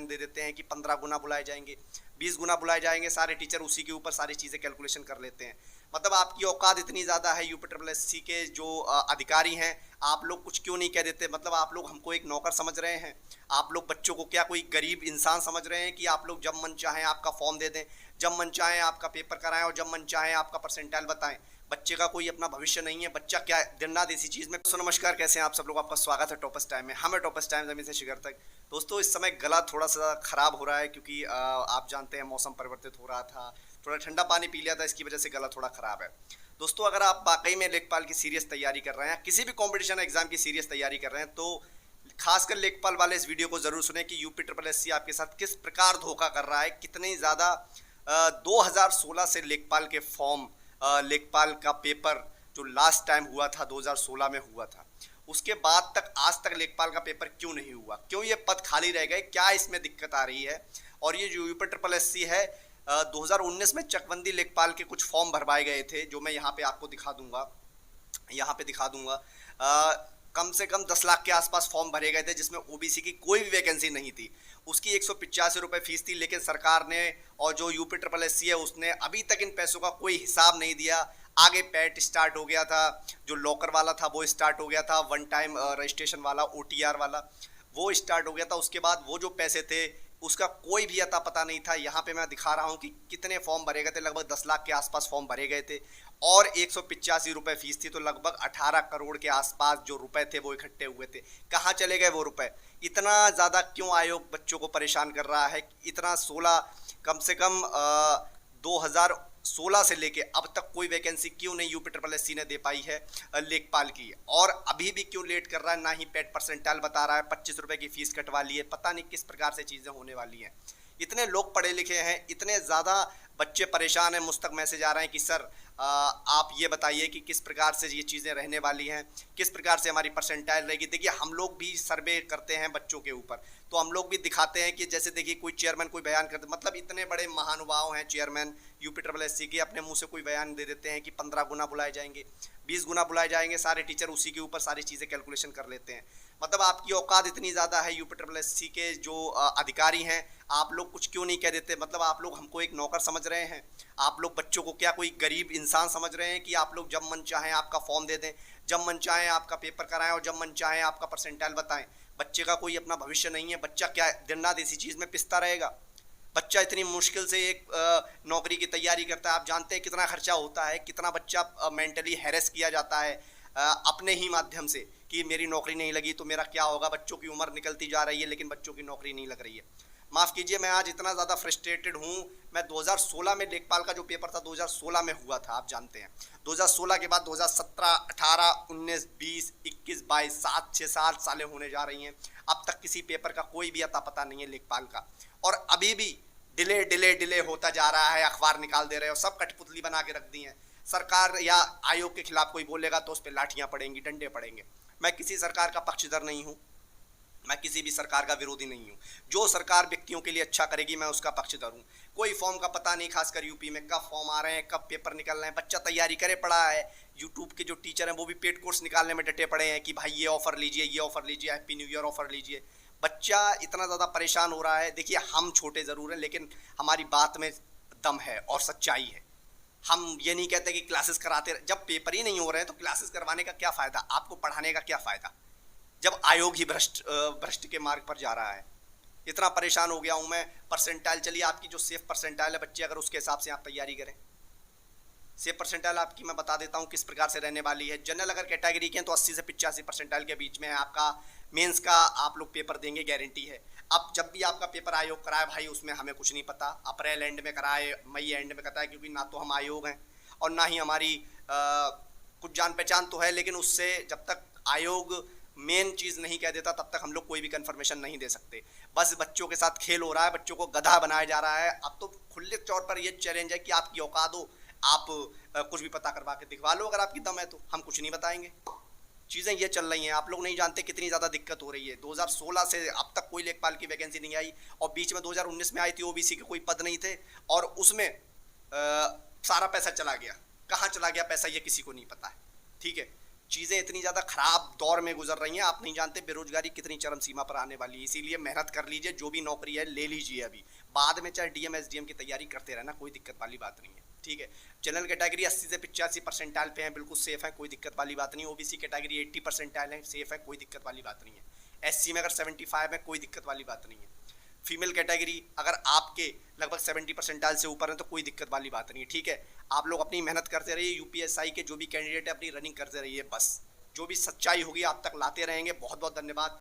बयान दे देते हैं कि 15 गुना बुलाए जाएंगे, 20 गुना बुलाए जाएंगे। सारे टीचर उसी के ऊपर सारी चीज़ें कैलकुलेशन कर लेते हैं। मतलब आपकी औकात इतनी ज़्यादा है, यूपीएससी के जो अधिकारी हैं, आप लोग कुछ क्यों नहीं कह देते? मतलब आप लोग हमको एक नौकर समझ रहे हैं? आप लोग बच्चों को क्या कोई गरीब इंसान समझ रहे हैं कि आप लोग जब मन चाहें आपका फॉर्म दे दें, जब मन चाहें आपका पेपर कराएं और जब मन चाहें आपका परसेंटाइल बताएं? बच्चे का कोई अपना भविष्य नहीं है। बच्चा क्या दिन रात इसी चीज़ में। तो नमस्कार, कैसे हैं आप सब लोग? आपका स्वागत है टॉपर्स टाइम में। हमें टॉपर्स टाइम ज़मीन से शिखर तक। दोस्तों, इस समय गला थोड़ा सा ख़राब हो रहा है क्योंकि आप जानते हैं मौसम परिवर्तित हो रहा था, थोड़ा ठंडा पानी पी लिया था, इसकी वजह से गला थोड़ा ख़राब है। दोस्तों, अगर आप वाकई में लेखपाल की सीरियस तैयारी कर रहे हैं, किसी भी कॉम्पिटिशन एग्जाम की सीरियस तैयारी कर रहे हैं, तो खासकर लेखपाल वाले इस वीडियो को जरूर सुने कि यूपीएससी आपके साथ किस प्रकार धोखा कर रहा है। कितनी ज़्यादा 2016 से लेखपाल के फॉर्म, लेखपाल का पेपर जो लास्ट टाइम हुआ था 2016 में हुआ था, उसके बाद तक आज तक लेखपाल का पेपर क्यों नहीं हुआ? क्यों ये पद खाली रह गए? क्या इसमें दिक्कत आ रही है? और ये जो यूपीएससी है, 2019 में चकबंदी लेखपाल के कुछ फॉर्म भरवाए गए थे, जो मैं यहाँ पे आपको दिखा दूंगा। यहाँ पे दिखा दूंगा। कम से कम 10 लाख के आसपास फॉर्म भरे गए थे, जिसमें ओबीसी की कोई भी वैकेंसी नहीं थी। उसकी 185 रुपये फीस थी, लेकिन सरकार ने और जो यूपीएससी है उसने अभी तक इन पैसों का कोई हिसाब नहीं दिया। आगे पैट स्टार्ट हो गया था, जो लॉकर वाला था वो स्टार्ट हो गया था, वन टाइम रजिस्ट्रेशन वाला, ओटीआर वाला वो स्टार्ट हो गया था। उसके बाद वो जो पैसे थे उसका कोई भी अता पता नहीं था। यहाँ पे मैं दिखा रहा हूँ कि कितने फॉर्म भरे गए थे। लगभग 10 लाख के आसपास फॉर्म भरे गए थे और 185 रुपये फीस थी, तो लगभग 18 करोड़ के आसपास जो रुपए थे वो इकट्ठे हुए थे। कहाँ चले गए वो रुपए? इतना ज़्यादा क्यों आयोग बच्चों को परेशान कर रहा है? इतना 16 कम से कम 2016 से लेके अब तक कोई वैकेंसी क्यों नहीं यूपीएससी ने दे पाई है लेखपाल की? और अभी भी क्यों लेट कर रहा है? ना ही पेट परसेंटाइल बता रहा है, 25 रुपये की फीस कटवा ली है। पता नहीं किस प्रकार से चीज़ें होने वाली हैं। इतने लोग पढ़े लिखे हैं, इतने ज़्यादा बच्चे परेशान हैं। मुझ तक मैसेज आ रहे हैं कि सर आप ये बताइए कि किस प्रकार से ये चीज़ें रहने वाली हैं, किस प्रकार से हमारी परसेंटाइल रहेगी। देखिए, हम लोग भी सर्वे करते हैं बच्चों के ऊपर, तो हम लोग भी दिखाते हैं कि जैसे देखिए कोई चेयरमैन कोई बयान करते, मतलब इतने बड़े महानुभाव हैं चेयरमैन यूपीएससी के, अपने मुंह से कोई बयान दे देते हैं कि 15 गुना बुलाए जाएंगे, 20 गुना बुलाए जाएंगे। सारे टीचर उसी के ऊपर सारी चीज़ें कैलकुलेशन कर लेते हैं। मतलब आपकी औकात इतनी ज़्यादा है, यूपीएससी के जो अधिकारी हैं, आप लोग कुछ क्यों नहीं कह देते? मतलब आप लोग हमको एक नौकर समझ रहे हैं? आप लोग बच्चों को क्या कोई गरीब इंसान समझ रहे हैं कि आप लोग जब मन चाहें आपका फॉर्म दे दें, जब मन चाहें आपका पेपर कराएं और जब मन चाहें आपका परसेंटाइल बताएं? बच्चे का कोई अपना भविष्य नहीं है। बच्चा क्या दिन रात इसी चीज़ में पिसता रहेगा? बच्चा इतनी मुश्किल से एक नौकरी की तैयारी करता है। आप जानते हैं कितना खर्चा होता है, कितना बच्चा मेंटली हैरेस किया जाता है अपने ही माध्यम से कि मेरी नौकरी नहीं लगी तो मेरा क्या होगा। बच्चों की उम्र निकलती जा रही है लेकिन बच्चों की नौकरी नहीं लग रही है। माफ़ कीजिए, मैं आज इतना ज़्यादा फ्रस्ट्रेटेड हूँ। मैं 2016 में लेखपाल का जो पेपर था 2016 में हुआ था, आप जानते हैं। 2016 के बाद 2017, 18, 19, 20, 21, 22, 7 सालें होने जा रही हैं। अब तक किसी पेपर का कोई भी अता पता नहीं है लेखपाल का, और अभी भी डिले डिले डिले होता जा रहा है। अखबार निकाल दे रहे हो, सब कठपुतली बना के रख दी हैं। सरकार या आयोग के खिलाफ कोई बोलेगा तो उस पर लाठियाँ पड़ेंगी, डंडे पड़ेंगे। मैं किसी सरकार का पक्षधर नहीं हूँ, मैं किसी भी सरकार का विरोधी नहीं हूँ। जो सरकार व्यक्तियों के लिए अच्छा करेगी मैं उसका पक्षधर हूँ। कोई फॉर्म का पता नहीं, खासकर यूपी में कब फॉर्म आ रहे हैं, कब पेपर निकल रहे हैं। बच्चा तैयारी करे पड़ा है। यूट्यूब के जो टीचर हैं वो भी पेड कोर्स निकालने में डटे पड़े हैं कि भाई ये ऑफर लीजिए, ये ऑफर लीजिए, हैप्पी न्यू ईयर ऑफर लीजिए। बच्चा इतना ज़्यादा परेशान हो रहा है। देखिए, हम छोटे ज़रूर हैं लेकिन हमारी बात में दम है और सच्चाई है। हम ये नहीं कहते कि क्लासेस कराते, जब पेपर ही नहीं हो रहे हैं तो क्लासेस करवाने का क्या फ़ायदा? आपको पढ़ाने का क्या फ़ायदा जब आयोग ही भ्रष्ट के मार्ग पर जा रहा है? इतना परेशान हो गया हूँ मैं। परसेंटाइल, चलिए आपकी जो सेफ परसेंटाइल है बच्चे, अगर उसके हिसाब से आप तैयारी करें, सेफ परसेंटाइल आपकी मैं बता देता हूँ किस प्रकार से रहने वाली है। जनरल अगर कैटेगरी के हैं तो 80 से 85 परसेंटाइल के बीच में है आपका मेंस का आप लोग पेपर देंगे, गारंटी है। अब जब भी आपका पेपर आयोग कराए भाई, उसमें हमें कुछ नहीं पता, अप्रैल एंड में कराए, मई एंड में कराए, क्योंकि ना तो हम आयोग हैं और ना ही हमारी कुछ जान पहचान तो है, लेकिन उससे जब तक आयोग मेन चीज़ नहीं कह देता तब तक हम लोग कोई भी कंफर्मेशन नहीं दे सकते। बस बच्चों के साथ खेल हो रहा है, बच्चों को गधा बनाया जा रहा है। अब तो खुले तौर पर ये चैलेंज है कि आपकी औकात हो, आप कुछ भी पता करवा के दिखवा लो, अगर आपकी दम है तो। हम कुछ नहीं बताएंगे। चीज़ें ये चल रही हैं, आप लोग नहीं जानते कितनी ज़्यादा दिक्कत हो रही है। 2016 से अब तक कोई लेखपाल की वैकेंसी नहीं आई, और बीच में 2019 में आई थी, ओबीसी के कोई पद नहीं थे, और उसमें सारा पैसा चला गया। कहाँ चला गया पैसा ये किसी को नहीं पता है, ठीक है। चीज़ें इतनी ज़्यादा खराब दौर में गुजर रही हैं, आप नहीं जानते बेरोजगारी कितनी चरम सीमा पर आने वाली है। इसीलिए मेहनत कर लीजिए, जो भी नौकरी है ले लीजिए अभी, बाद में चाहे डीएम एसडीएम की तैयारी करते रहना, कोई दिक्कत वाली बात नहीं है। ठीक है, जनरल कैटेगरी 80 से 85 परसेंटाइल पे है, बिल्कुल सेफ है, कोई दिक्कत वाली बात नहीं। ओबीसी कैटेगरी 80 परसेंटाइल है, सेफ है, कोई दिक्कत वाली बात नहीं है। एससी में अगर 75 है, कोई दिक्कत वाली बात नहीं है। फीमेल कैटेगरी अगर आपके लगभग 70 परसेंटाइल से ऊपर है तो कोई दिक्कत वाली बात नहीं है। ठीक है, आप लोग अपनी मेहनत करते रहिए, यूपीएसआई के जो भी कैंडिडेट है अपनी रनिंग करते रहिए, बस जो भी सच्चाई होगी आप तक लाते रहेंगे। बहुत बहुत धन्यवाद।